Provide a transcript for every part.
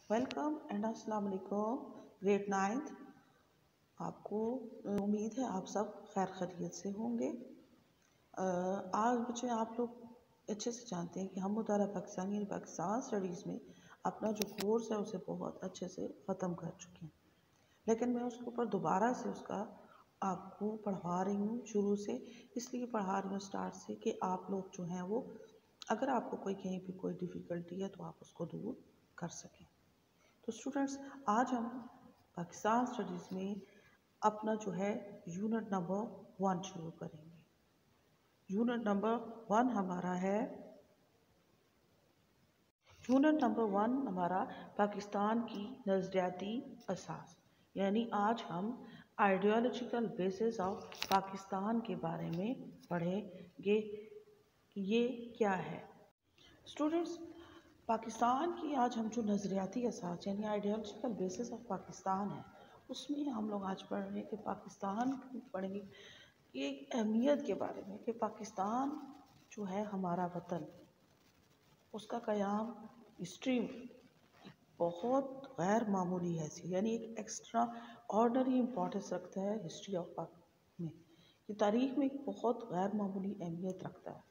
Welcome and अस्सलाम वालेकुम। Grade 9th आपको उम्मीद है आप सब खैर खैरियत से होंगे। आज बच्चे आप लोग अच्छे से जानते हैं कि हम मुतारा पाकिस्तान यानी पाकिस्तान स्टडीज़ में अपना जो कोर्स है उसे बहुत अच्छे से ख़त्म कर चुके हैं, लेकिन मैं उसके ऊपर दोबारा से उसका आपको पढ़वा रही हूँ शुरू से। इसलिए पढ़ा रही हूँ स्टार्ट से कि आप लोग जो हैं वो अगर आपको कोई कहीं भी कोई डिफ़िकल्टी है तो आप उसको दूर कर सकें। तो स्टूडेंट्स, आज हम पाकिस्तान स्टडीज़ में अपना जो है यूनिट नंबर 1 शुरू करेंगे। यूनिट नंबर 1 हमारा पाकिस्तान की नज़रियाती असास, यानी आज हम आइडियोलॉजिकल बेसिस ऑफ पाकिस्तान के बारे में पढ़ेंगे कि ये क्या है। स्टूडेंट्स, पाकिस्तान की आज हम जो नज़रियाती असास यानी आइडियोलॉजिकल बेसिस ऑफ पाकिस्तान है, उसमें हम लोग आज पढ़ रहे हैं कि पाकिस्तान पढ़ेंगे कि एक अहमियत के बारे में कि पाकिस्तान जो है हमारा वतन, उसका क़याम हिस्ट्री बहुत गैर मामूली हैसियत यानी एक एक्स्ट्रा ऑर्डनरी इम्पोर्टेंस रखता है हिस्ट्री ऑफ पाक में। ये तारीख़ में एक बहुत गैर मामूली अहमियत रखता है।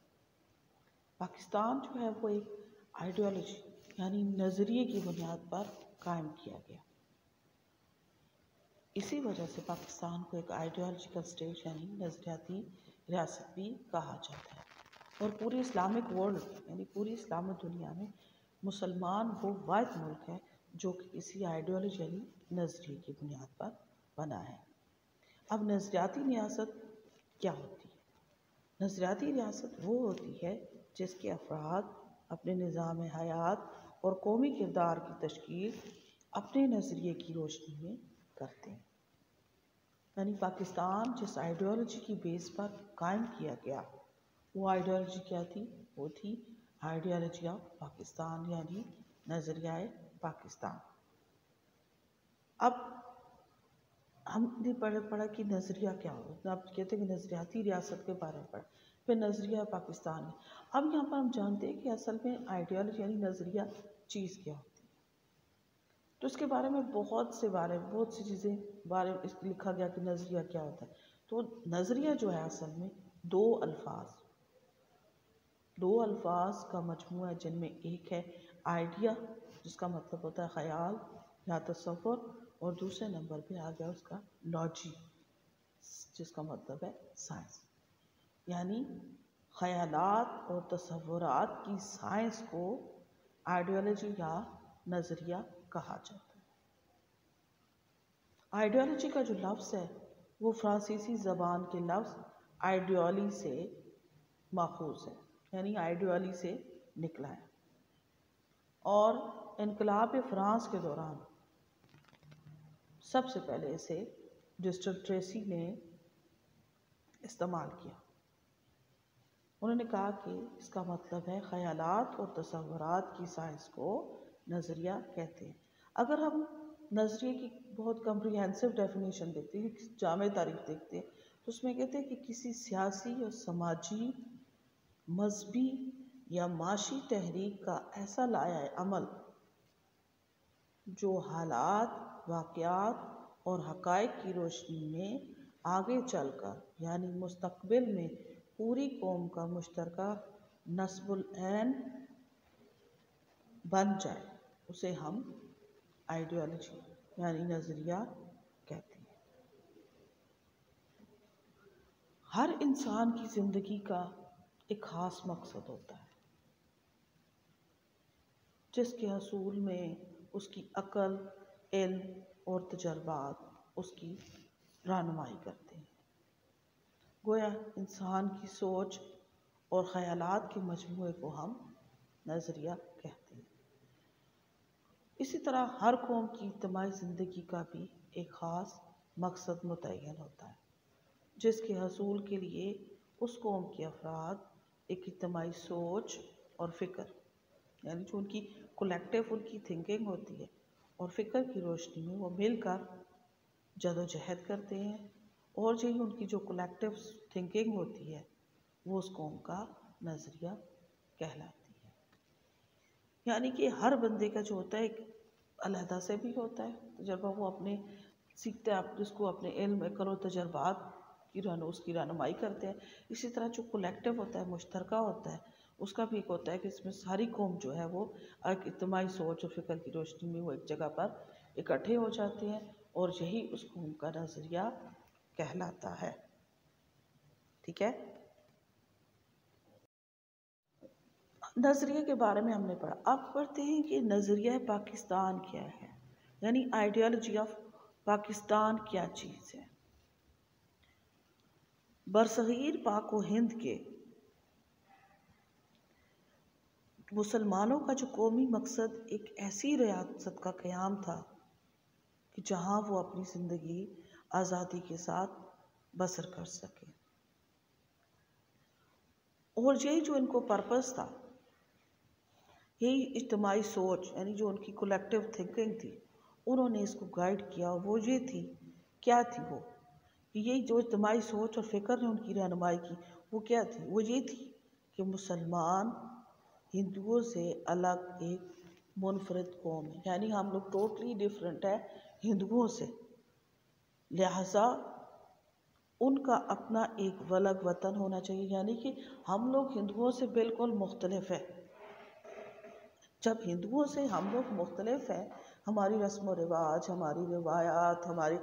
पाकिस्तान जो है वो एक आइडियोलॉजी यानी नज़रिए की बुनियाद पर कायम किया गया। इसी वजह से पाकिस्तान को एक आइडियोलॉजिकल स्टेट यानी नज़रियाती रियासत भी कहा जाता है। और पूरी इस्लामिक वर्ल्ड यानी पूरी इस्लामिक दुनिया में मुसलमान वो वाहिद मुल्क है जो कि किसी आइडियोलॉजी यानी नज़रिए की बुनियाद पर बना है। अब नज़रियाती रियासत क्या होती है? नज़रियाती रियासत वो होती है जिसके अफराद अपने निज़ाम हयात और कौमी किरदार की तश्कील अपने नज़रिए की रोशनी में करते हैं। यानी पाकिस्तान जिस आइडियोलॉजी की बेस पर कायम किया गया, वो आइडियोलॉजी क्या थी? वो थी आइडियोलॉजी ऑफ पाकिस्तान यानी नज़रिया पाकिस्तान। अब हमने पढ़ा कि नज़रिया क्या हो, आप कहते हैं कि नज़रियाती रियासत के बारे में पढ़ा, फिर नज़रिया पाकिस्तान है। अब यहाँ पर हम जानते हैं कि असल में आइडियोलॉजी यानी नज़रिया चीज़ क्या होती है। तो इसके बारे में बहुत सी चीज़ें बारे में लिखा गया कि नज़रिया क्या होता है। तो नज़रिया जो है असल में दो अल्फाज का मजमूआ है, जिनमें एक है आइडिया जिसका मतलब होता है ख्याल या तसव्वुर, और दूसरे नंबर पे आ गया उसका लॉजिक जिसका मतलब है साइंस। यानी ख्यालात और तसव्वुरात की साइंस को आइडियोलॉजी या नज़रिया कहा जाता है। आइडियोलॉजी का जो लफ्ज़ है वो फ्रांसीसी ज़बान के लफ्ज़ आइडियोली से माखूज़ है, यानी आइडियोली से निकला है। और इनकलाब फ्रांस के दौरान सबसे पहले इसे डिस्टर ट्रेसी ने इस्तेमाल किया। उन्होंने कहा कि इसका मतलब है ख़यालात और तसव्वुरात की साइंस को नज़रिया कहते हैं। अगर हम नज़रिए की बहुत कम्प्रिहेंसिव डेफिनेशन देखते हैं, जामे तारीफ देखते हैं, तो उसमें कहते हैं कि किसी सियासी और समाजी, मजहबी या माशी तहरीक का ऐसा लाया है अमल जो हालात, वाक़यात और हक़ाइक़ की रोशनी में आगे चलकर यानी मुस्तक़बिल में पूरी कौम का मुश्तरका नस्बुल ऐन बन जाए, उसे हम आइडियोलॉजी यानी नज़रिया कहते हैं। हर इंसान की ज़िंदगी का एक ख़ास मकसद होता है जिसके हसूल में उसकी अक़ल, इल्म और तजर्बात उसकी रहनुमाई करते हैं। गोया इंसान की सोच और ख़यालात के मजमूए को हम नज़रिया कहते हैं। इसी तरह हर कौम की इज्तिमाई ज़िंदगी का भी एक ख़ास मकसद मुतय्यन होता है जिसके हसूल के लिए उस कौम के अफराद एक इज्तिमाई सोच और फ़िक्र यानी जो उनकी कलेक्टिव उनकी थिंकिंग होती है और फ़िक्र की रोशनी में वो मिलकर जदोजहद करते हैं, और यही उनकी जो कलेक्टिव थिंकिंग होती है वो उस कौम का नज़रिया कहलाती है। यानी कि हर बंदे का जो होता है अलहदा से भी होता है तजर्बा, वो अपने सीखते हैं, आप जिसको अपने इल्म में करो तजर्बात की उसकी रहनुमाई करते हैं। इसी तरह जो कलेक्टिव होता है, मुश्तरका होता है, उसका भी एक होता है कि इसमें सारी कौम जो है वो एक इज्तिमाई सोच और फ़िक्र की रोशनी में वो एक जगह पर इकट्ठे हो जाते हैं और यही उस कौम का नज़रिया कहलाता है। ठीक है, नज़रिए के बारे में हमने पढ़ा। अब पढ़ते हैं कि नज़रिया पाकिस्तान क्या है, यानी आइडियोलॉजी ऑफ पाकिस्तान क्या चीज़ है। बरसगीर पाक व हिंद के मुसलमानों का जो कौमी मकसद एक ऐसी रियासत का क़याम था कि जहाँ वो अपनी ज़िंदगी आज़ादी के साथ बसर कर सके, और यही जो इनको पर्पस था, यही इज्तिमाई सोच यानी जो उनकी कलेक्टिव थिंकिंग थी, उन्होंने इसको गाइड किया। वो ये थी, क्या थी वो, यही जो इज्तिमाई सोच और फ़िक्र ने उनकी रहनुमाई की, वो क्या थी, वो ये थी कि मुसलमान हिंदुओं से अलग एक मुनफरिद कौम है, यानी हम लोग टोटली डिफरेंट है हिंदुओं से, लिहाजा उनका अपना एक अलग वतन होना चाहिए, यानी कि हम लोग हिंदुओं से बिल्कुल मुख्तलिफ है। जब हिंदुओं से हम लोग मुख्तलिफ हैं, हमारी रस्म व रिवाज, हमारी रिवायात, हमारी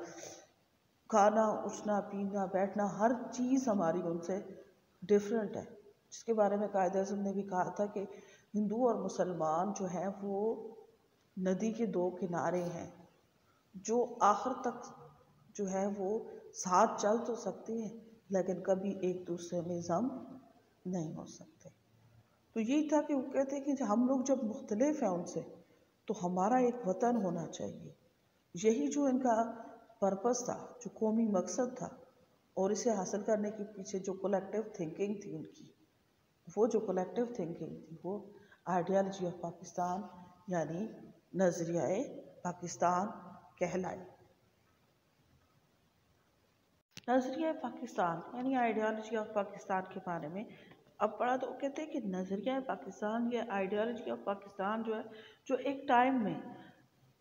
खाना उठना पीना बैठना, हर चीज़ हमारी उनसे डिफरेंट है, जिसके बारे में कायदे आज़म ने भी कहा था कि हिंदू और मुसलमान जो हैं वो नदी के दो किनारे हैं, जो आखिर तक जो है वो साथ चल तो सकते हैं लेकिन कभी एक दूसरे में जम नहीं हो सकते। तो यही था कि वो कहते हैं कि हम लोग जब मुख्तलिफ हैं उनसे, तो हमारा एक वतन होना चाहिए। यही जो इनका पर्पस था, जो कौमी मकसद था, और इसे हासिल करने के पीछे जो कलेक्टिव थिंकिंग थी उनकी, वो जो कलेक्टिव थिंकिंग थी वो आइडियोलॉजी ऑफ पाकिस्तान यानी नज़रिया पाकिस्तान कहलाई। नज़रिया पाकिस्तान यानी आइडियोलॉजी ऑफ पाकिस्तान के बारे में अब पढ़ा तो कहते हैं कि नज़रिया पाकिस्तान या आइडियोलॉजी ऑफ पाकिस्तान जो है, जो एक टाइम में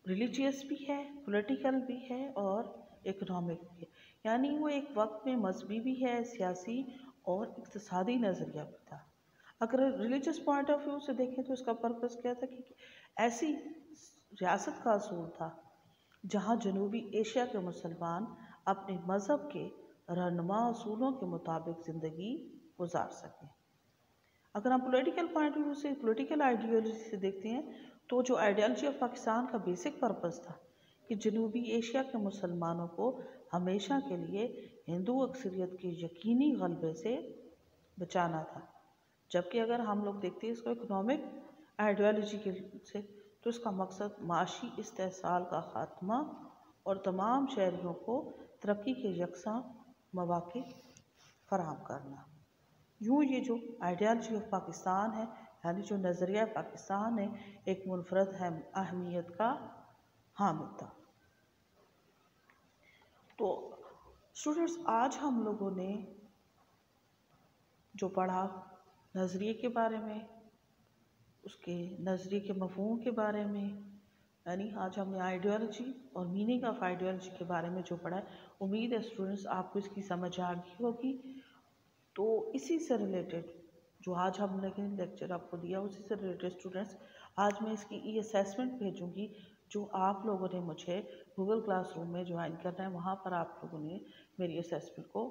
रिलीजियस भी है, पॉलिटिकल भी है और इकोनॉमिक भी है, यानी वो एक वक्त में मजहबी भी है, सियासी और इक़्तिसादी नज़रिया भी था। अगर रिलीजियस पॉइंट ऑफ व्यू से देखें तो इसका पर्पस क्या था कि ऐसी रियासत का असूल था जहाँ जनूबी एशिया के मुसलमान अपने मज़हब के रहनुमा असूलों के मुताबिक ज़िंदगी गुजार सकें। अगर हम पॉलिटिकल पॉइंट ऑफ व्यू से, पॉलिटिकल आइडियोलॉजी से देखते हैं, तो जो आइडियोलॉजी ऑफ पाकिस्तान का बेसिक पर्पस था कि जनूबी एशिया के मुसलमानों को हमेशा के लिए हिंदू अक्सरियत के यकीनी गलबे से बचाना था। जबकि अगर हम लोग देखते हैं इसको इकोनॉमिक आइडियोलॉजी के से, तो इसका मकसद माशी इस्तेहसाल का ख़ात्मा और तमाम शहरियों को तरक्की के यकसा मौक़े फराहम करना। यूँ ये जो आइडियोलॉजी ऑफ पाकिस्तान है यानी जो नज़रिया पाकिस्तान है, एक मुनफरद अहमियत का हामिल था। तो स्टूडेंट्स, आज हम लोगों ने जो पढ़ा नज़रिए के बारे में, उसके नज़रिए के मफ़हूम के बारे में, यानी आज हमने आइडियोलॉजी और मीनिंग ऑफ आइडियोलॉजी के बारे में जो पढ़ा है, उम्मीद है स्टूडेंट्स आपको इसकी समझ आ गई होगी। तो इसी से रिलेटेड जो आज हमने लेक्चर आपको दिया, उसी से रिलेटेड स्टूडेंट्स आज मैं इसकी ई असेसमेंट भेजूँगी, जो आप लोगों ने मुझे गूगल क्लासरूम में ज्वाइन करना है। वहाँ पर आप लोगों ने मेरी असेसमेंट को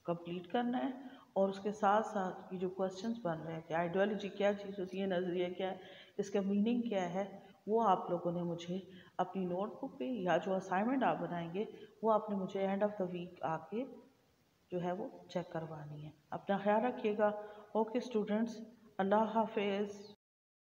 कंप्लीट करना है और उसके साथ साथ ये जो क्वेश्चंस बन रहे हैं कि आइडियोलॉजी क्या चीज़ होती है, नज़रिया क्या है, इसका मीनिंग क्या है, वो आप लोगों ने मुझे अपनी नोटबुक पे या जो असाइनमेंट आप बनाएंगे वो आपने मुझे एंड ऑफ द वीक आके जो है वो चेक करवानी है। अपना ख्याल रखिएगा। ओके स्टूडेंट्स, अल्लाह हाफिज़।